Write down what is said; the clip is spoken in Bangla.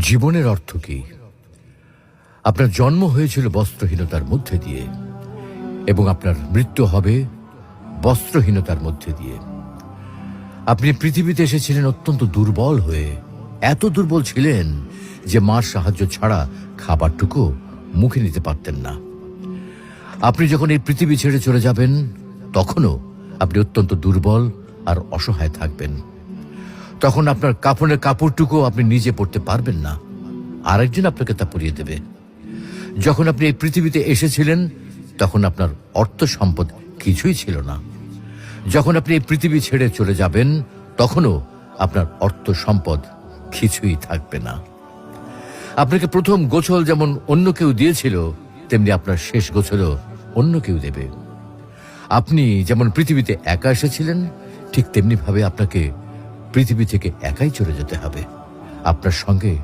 জীবনের অর্থ কি? আপনার জন্ম হয়েছিল বস্ত্রহীনতার মধ্যে দিয়ে এবং আপনার মৃত্যু হবে বস্ত্রহীনতার মধ্যে দিয়ে। আপনি পৃথিবীতে এসেছিলেন অত্যন্ত দুর্বল হয়ে, এত দুর্বল ছিলেন যে মার সাহায্য ছাড়া খাবারটুকু মুখে নিতে পারতেন না। আপনি যখন এই পৃথিবী ছেড়ে চলে যাবেন তখনও আপনি অত্যন্ত দুর্বল আর অসহায় থাকবেন। তখন আপনার কাফনের কাপড়টুকু আপনি নিজে পরতে পারবেন না, আরেকজন আপনাকে তা পরিয়ে দেবে। যখন আপনি এই পৃথিবীতে এসেছিলেন তখন আপনার অর্থ সম্পদ কিছুই ছিল না। যখন আপনি এই পৃথিবী ছেড়ে চলে যাবেন তখনও আপনার অর্থ সম্পদ কিছুই থাকবে না। আপনাকে প্রথম গোছল যেমন অন্য কেউ দিয়েছিল, তেমনি আপনার শেষ গোছলও অন্য কেউ দেবে। আপনি যেমন পৃথিবীতে একা এসেছিলেন, ঠিক তেমনি ভাবে আপনাকে পৃথিবী থেকে একাই চলে যেতে হবে। আপনার সঙ্গে